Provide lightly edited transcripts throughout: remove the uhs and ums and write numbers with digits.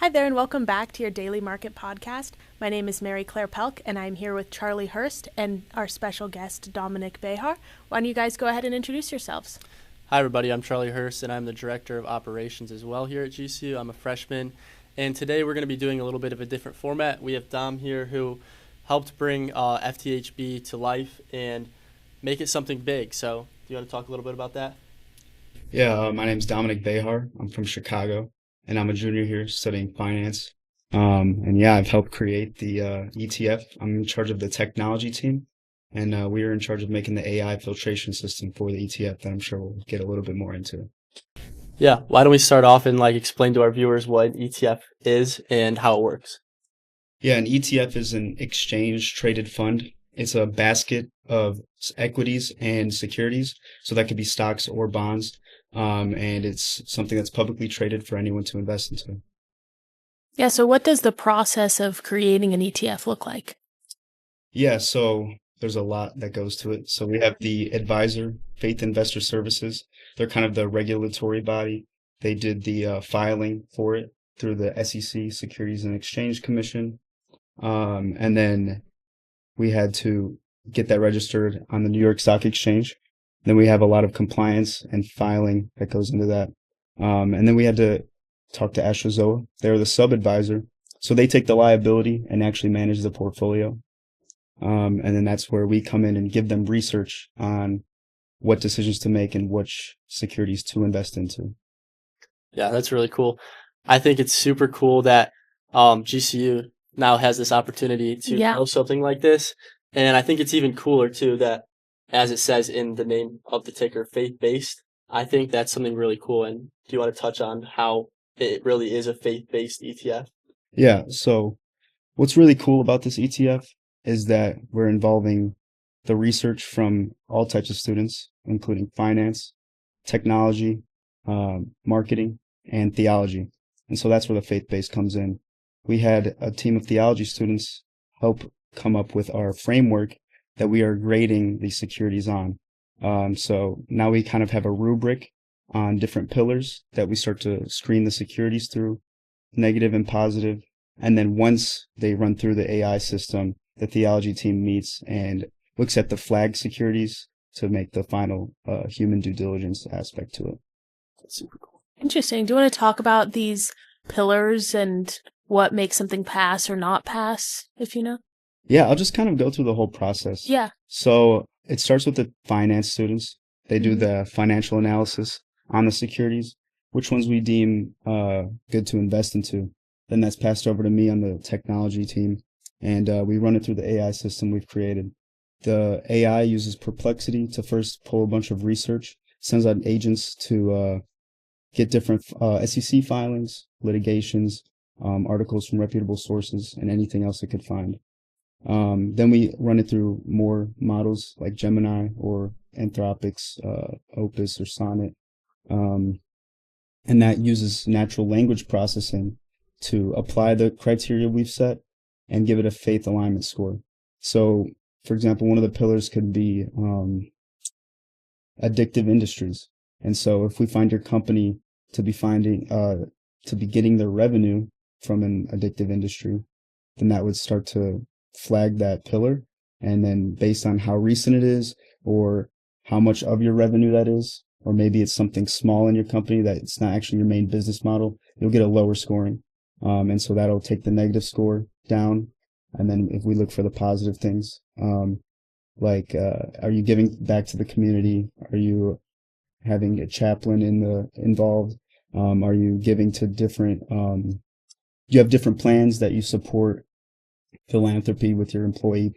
Hi there, and welcome back to your Daily Market Podcast. My name is Mary Claire Pelk, and I'm here with Charlie Hurst and our special guest, Dominic Bejar. Why don't you guys go ahead and introduce yourselves? Hi, everybody. I'm Charlie Hurst, and I'm the Director of Operations as well here at GCU. I'm a freshman, and today we're going to be doing a little bit of a different format. We have Dom here who helped bring FTHB to life and make it something big. So do you want to talk a little bit about that? Yeah, my name's Dominic Bejar. I'm from Chicago, and I'm a junior here studying finance. And yeah, I've helped create the ETF. I'm in charge of the technology team, and we are in charge of making the AI filtration system for the ETF that I'm sure we'll get a little bit more into. Yeah. Why don't we start off and explain to our viewers what an ETF is and how it works? Yeah, an ETF is an exchange traded fund. It's a basket of equities and securities, so that could be stocks or bonds. And it's something that's publicly traded for anyone to invest into. Yeah, so what does the process of creating an ETF look like? Yeah, so there's a lot that goes to it. So we have the advisor, Faith Investor Services. They're kind of the regulatory body. They did the filing for it through the SEC, Securities and Exchange Commission. And then we had to get that registered on the New York Stock Exchange. Then we have a lot of compliance and filing that goes into that. And then we had to talk to Astrozoa. They're the sub-advisor. So they take the liability and actually manage the portfolio. And then that's where we come in and give them research on what decisions to make and which securities to invest into. Yeah, that's really cool. I think it's super cool that GCU now has this opportunity to know something like this. And I think it's even cooler, too, that as it says in the name of the ticker, faith-based. I think that's something really cool. And do you want to touch on how it really is a faith-based ETF? Yeah, so what's really cool about this ETF is that we're involving the research from all types of students, including finance, technology, marketing, and theology. And so that's where the faith-based comes in. We had a team of theology students help come up with our framework that we are grading these securities on. So now we kind of have a rubric on different pillars that we start to screen the securities through, negative and positive. And then once they run through the AI system, the theology team meets and looks at the flag securities to make the final human due diligence aspect to it. That's super cool. Interesting. Do you want to talk about these pillars and what makes something pass or not pass, if you know? Yeah, I'll just kind of go through the whole process. Yeah. So it starts with the finance students. They do the financial analysis on the securities, which ones we deem good to invest into. Then that's passed over to me on the technology team, and we run it through the AI system we've created. The AI uses Perplexity to first pull a bunch of research, sends out agents to get different SEC filings, litigations, articles from reputable sources, and anything else it could find. Then we run it through more models like Gemini or Anthropic's Opus or Sonnet. And that uses natural language processing to apply the criteria we've set and give it a faith alignment score. So, for example, one of the pillars could be addictive industries. And so if we find your company to be getting their revenue from an addictive industry, then that would start to flag that pillar. And then based on how recent it is or how much of your revenue that is, or maybe it's something small in your company that it's not actually your main business model, you'll get a lower scoring. And so that'll take the negative score down. And then if we look for the positive things, are you giving back to the community? Are you having a chaplain involved? Are you giving to different, you have different plans that you support philanthropy with your employees,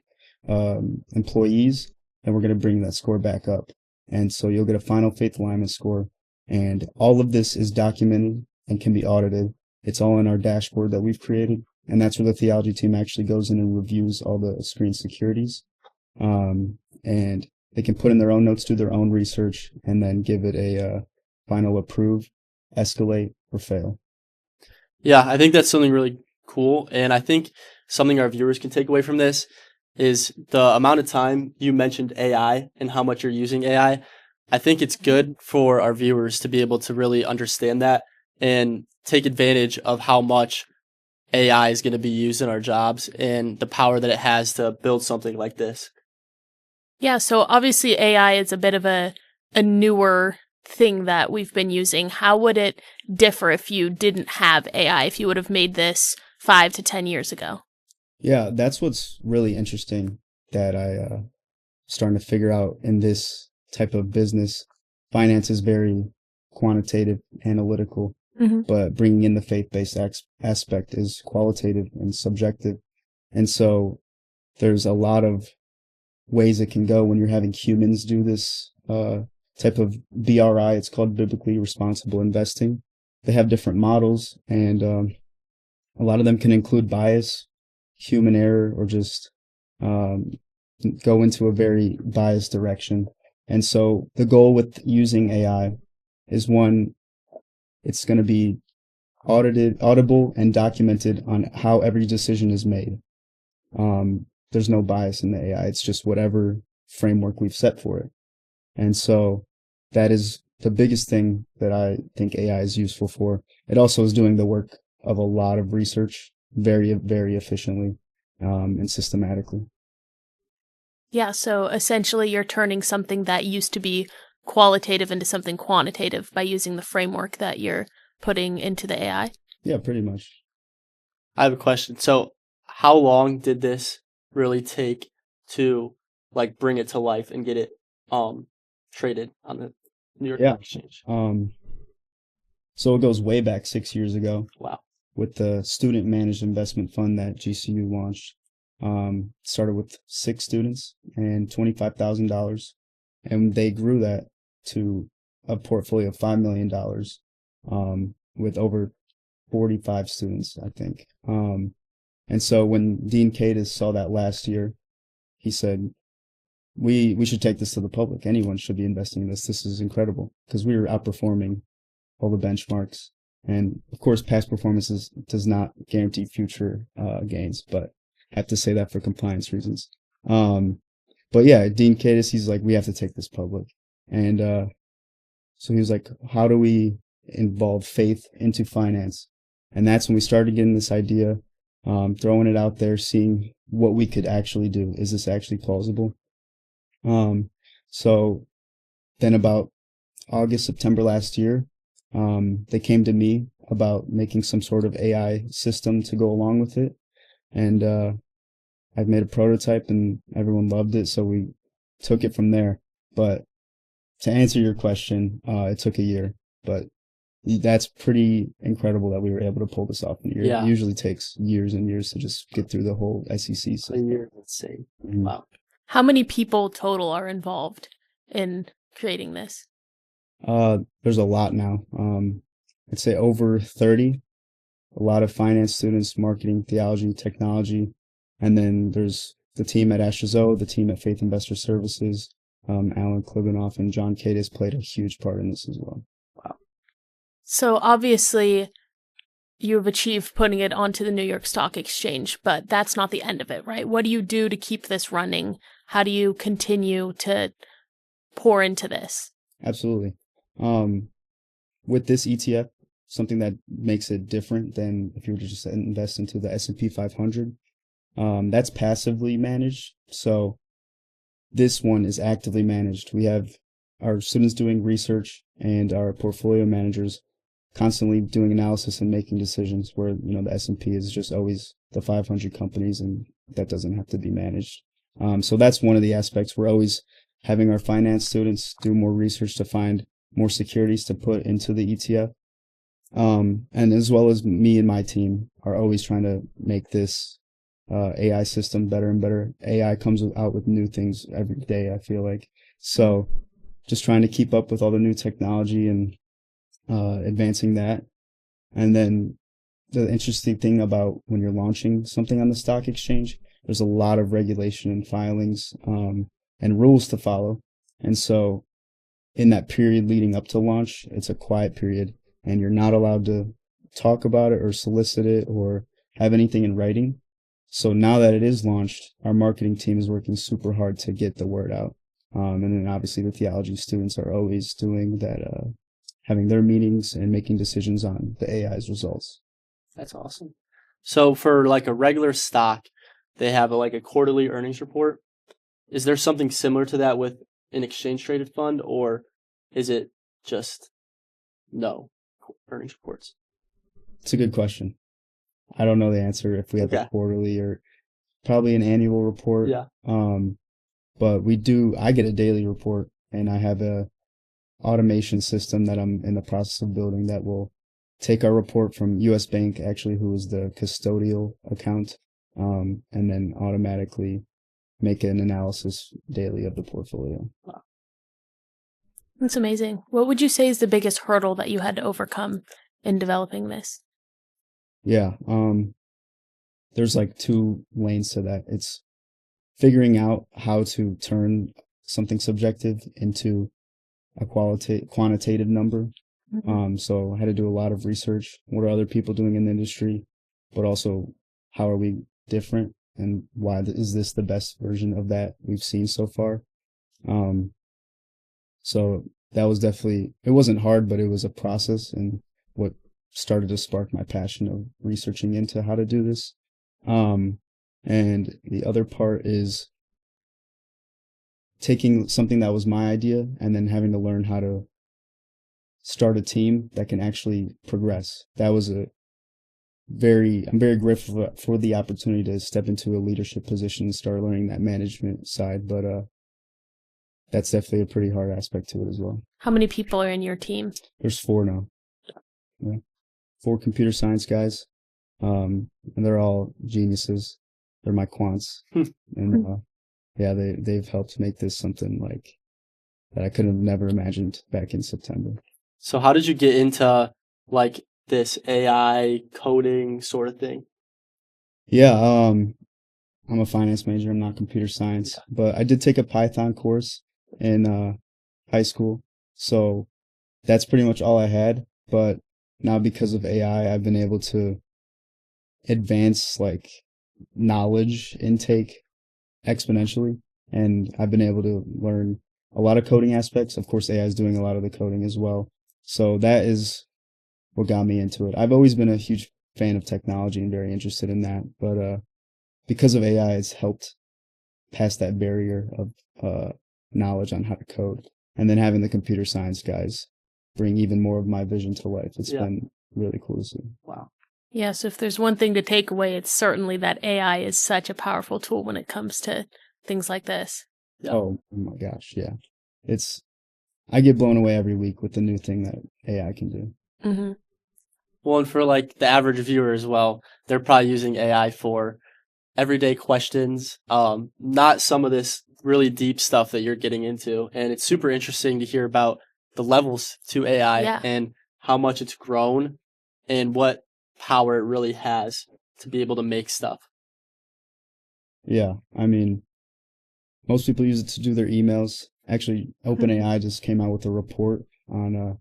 then we're going to bring that score back up. And so you'll get a final faith alignment score. And all of this is documented and can be audited. It's all in our dashboard that we've created. And that's where the theology team actually goes in and reviews all the screen securities. And they can put in their own notes, do their own research, and then give it a final approve, escalate, or fail. Yeah, I think that's something really cool. And I think something our viewers can take away from this is the amount of time you mentioned AI and how much you're using AI. I think it's good for our viewers to be able to really understand that and take advantage of how much AI is going to be used in our jobs and the power that it has to build something like this? Yeah, so obviously AI is a bit of a newer thing that we've been using. How would it differ if you didn't have AI, if you would have made this 5 to 10 years ago? Yeah, that's what's really interesting that I starting to figure out in this type of business. Finance is very quantitative, analytical, but bringing in the faith-based aspect is qualitative and subjective. And so there's a lot of ways it can go when you're having humans do this type of BRI. It's called biblically responsible investing. They have different models, and a lot of them can include bias, human error, or just go into a very biased direction. And so the goal with using AI is, one, it's going to be audible, and documented on how every decision is made. There's no bias in the AI. It's just whatever framework we've set for it. And so that is the biggest thing that I think AI is useful for. It also is doing the work of a lot of research very, very efficiently and systematically. Yeah, so essentially you're turning something that used to be qualitative into something quantitative by using the framework that you're putting into the AI? Yeah, pretty much. I have a question. So how long did this really take to like bring it to life and get it traded on the New York Stock Exchange? So it goes way back 6 years ago. Wow. With the student managed investment fund that GCU launched. Started with 6 students and $25,000, and they grew that to a portfolio of $5 million with over 45 students, I think. And so when Dean Cadis saw that last year, he said, we should take this to the public. Anyone should be investing in this. This is incredible, because we were outperforming all the benchmarks. And of course, past performances does not guarantee future gains, but I have to say that for compliance reasons. But yeah, Dean Cadis, he's like, we have to take this public. And so he was like, how do we involve faith into finance? And that's when we started getting this idea, throwing it out there, seeing what we could actually do. Is this actually plausible? So then about August, September last year, they came to me about making some sort of AI system to go along with it. And I've made a prototype and everyone loved it, so we took it from there. But to answer your question, it took a year, but that's pretty incredible that we were able to pull this off in a year. Yeah. It usually takes years and years to just get through the whole SEC system. A year, let's say. Wow. How many people total are involved in creating this? There's a lot now. I'd say over 30. A lot of finance students, marketing, theology, technology. And then there's the team at Astrozo, the team at Faith Investor Services. Alan Klibanoff and John Cadis played a huge part in this as well. Wow. So obviously you've achieved putting it onto the New York Stock Exchange, but that's not the end of it, right? What do you do to keep this running? How do you continue to pour into this? Absolutely. With this ETF, something that makes it different than if you were to just invest into the S&P 500, that's passively managed. So this one is actively managed. We have our students doing research and our portfolio managers constantly doing analysis and making decisions, where, you know, the S&P is just always the 500 companies, and that doesn't have to be managed. So that's one of the aspects. We're always having our finance students do more research to find more securities to put into the ETF. And as well as me and my team are always trying to make this AI system better and better. AI comes out with new things every day, I feel like. So just trying to keep up with all the new technology and advancing that. And then the interesting thing about when you're launching something on the stock exchange, there's a lot of regulation and filings and rules to follow. And so in that period leading up to launch, it's a quiet period, and you're not allowed to talk about it or solicit it or have anything in writing. So now that it is launched, our marketing team is working super hard to get the word out. And then obviously the theology students are always doing that, having their meetings and making decisions on the AI's results. That's awesome. So for like a regular stock, they have like a quarterly earnings report. Is there something similar to that with an exchange traded fund, or is it just no earnings reports? It's a good question. I don't know the answer if we have a quarterly or probably an annual report. Yeah. But I get a daily report, and I have a automation system that I'm in the process of building that will take our report from US Bank, actually, who is the custodial account, and then automatically make an analysis daily of the portfolio. Wow. That's amazing. What would you say is the biggest hurdle that you had to overcome in developing this? Yeah, there's like two lanes to that. It's figuring out how to turn something subjective into a quantitative number. Mm-hmm. So I had to do a lot of research. What are other people doing in the industry? But also, how are we different? And why is this the best version of that we've seen so far? So that was definitely, it wasn't hard, but it was a process, and what started to spark my passion of researching into how to do this. And the other part is taking something that was my idea and then having to learn how to start a team that can actually progress. That was I'm very grateful for the opportunity to step into a leadership position and start learning that management side. But that's definitely a pretty hard aspect to it as well. How many people are in your team? There's 4 now. Yeah. 4 computer science guys. And they're all geniuses. They're my quants. And yeah, they've helped make this something like that I could have never imagined back in September. So how did you get into like this AI coding sort of thing? Yeah, I'm a finance major. I'm not computer science, but I did take a Python course in high school. So that's pretty much all I had. But now because of AI, I've been able to advance like knowledge intake exponentially. And I've been able to learn a lot of coding aspects. Of course, AI is doing a lot of the coding as well. So that is what got me into it. I've always been a huge fan of technology and very interested in that. But because of AI, it's helped pass that barrier of knowledge on how to code. And then having the computer science guys bring even more of my vision to life. It's been really cool to see. Wow. Yeah, so if there's one thing to take away, it's certainly that AI is such a powerful tool when it comes to things like this. Yeah. Oh my gosh, yeah. I get blown away every week with the new thing that AI can do. Mm-hmm. Well, and for like the average viewer as well, they're probably using AI for everyday questions, not some of this really deep stuff that you're getting into. And it's super interesting to hear about the levels to AI and how much it's grown and what power it really has to be able to make stuff. Yeah, I mean, most people use it to do their emails. Actually, OpenAI just came out with a report on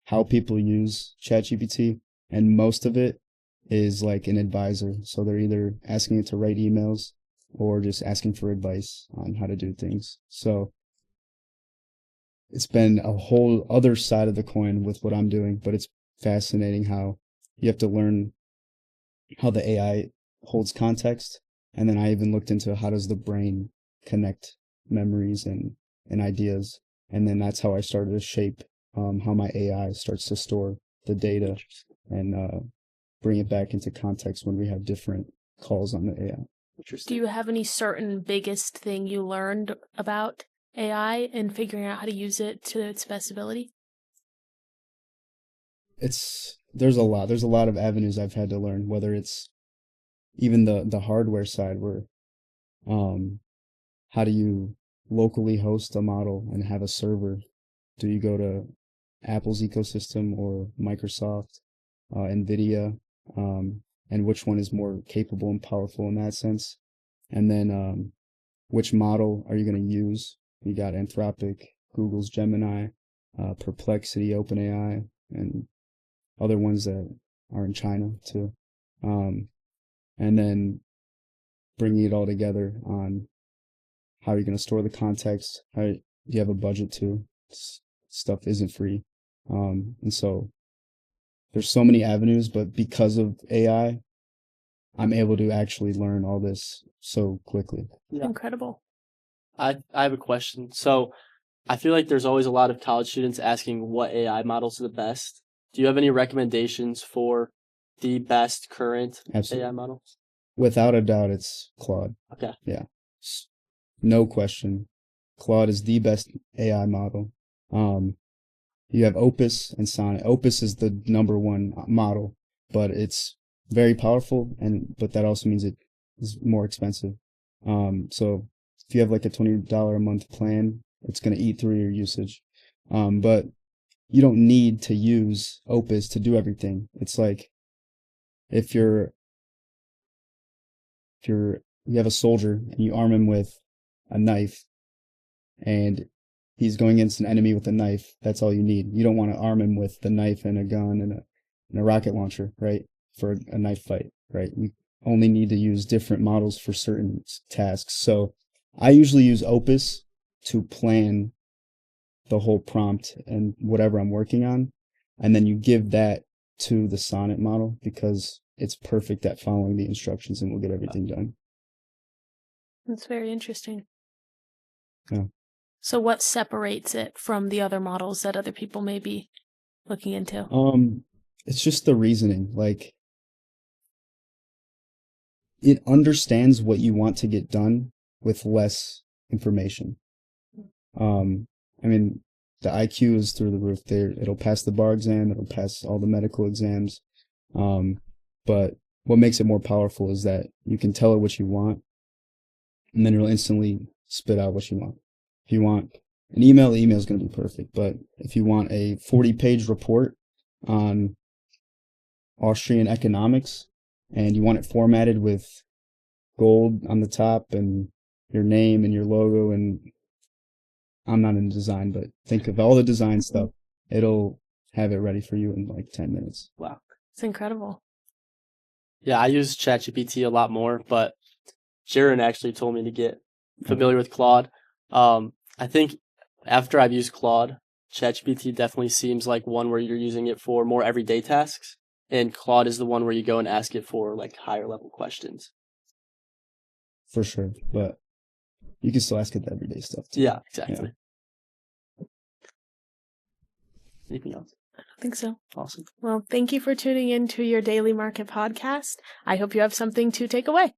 how people use ChatGPT, and most of it is like an advisor. So they're either asking it to write emails or just asking for advice on how to do things. So it's been a whole other side of the coin with what I'm doing, but it's fascinating how you have to learn how the AI holds context. And then I even looked into how does the brain connect memories and ideas. And then that's how I started to shape how my AI starts to store the data and bring it back into context when we have different calls on the AI. Do you have any certain biggest thing you learned about AI and figuring out how to use it to its best ability? There's a lot of avenues I've had to learn, whether it's even the hardware side where how do you locally host a model and have a server? Do you go to Apple's ecosystem or Microsoft, NVIDIA, and which one is more capable and powerful in that sense? And then which model are you going to use? You got Anthropic, Google's Gemini, Perplexity, OpenAI, and other ones that are in China too. And then bringing it all together on how you're going to store the context, how you have a budget too. Stuff isn't free. And so there's so many avenues, but because of AI, I'm able to actually learn all this so quickly. Yeah. Incredible. I have a question. So I feel like there's always a lot of college students asking what AI models are the best. Do you have any recommendations for the best current Absolutely. AI models? Without a doubt, it's Claude. Okay. Yeah. No question. Claude is the best AI model. You have Opus and Sonnet. Opus is the number one model, but it's very powerful, but that also means it is more expensive. So if you have like a $20 a month plan, it's going to eat through your usage. But you don't need to use Opus to do everything. It's like if you have a soldier and you arm him with a knife and he's going against an enemy with a knife, that's all you need. You don't want to arm him with the knife and a gun and a rocket launcher, right? For a knife fight, right? You only need to use different models for certain tasks. So I usually use Opus to plan the whole prompt and whatever I'm working on. And then you give that to the Sonnet model because it's perfect at following the instructions and will get everything done. That's very interesting. Yeah. So what separates it from the other models that other people may be looking into? It's just the reasoning. Like, it understands what you want to get done with less information. I mean, the IQ is through the roof. It'll pass the bar exam. It'll pass all the medical exams. But what makes it more powerful is that you can tell it what you want, and then it'll instantly spit out what you want. If you want an email, the email is going to be perfect. But if you want a 40-page report on Austrian economics and you want it formatted with gold on the top and your name and your logo, and I'm not in design, but think of all the design stuff, it'll have it ready for you in like 10 minutes. Wow. It's incredible. Yeah, I use ChatGPT a lot more, but Jaron actually told me to get familiar with Claude. I think after I've used Claude, ChatGPT definitely seems like one where you're using it for more everyday tasks, and Claude is the one where you go and ask it for like higher level questions. For sure, but you can still ask it the everyday stuff too. Yeah, exactly. Yeah. Anything else? I don't think so. Awesome. Well, thank you for tuning in to your Daily Market podcast. I hope you have something to take away.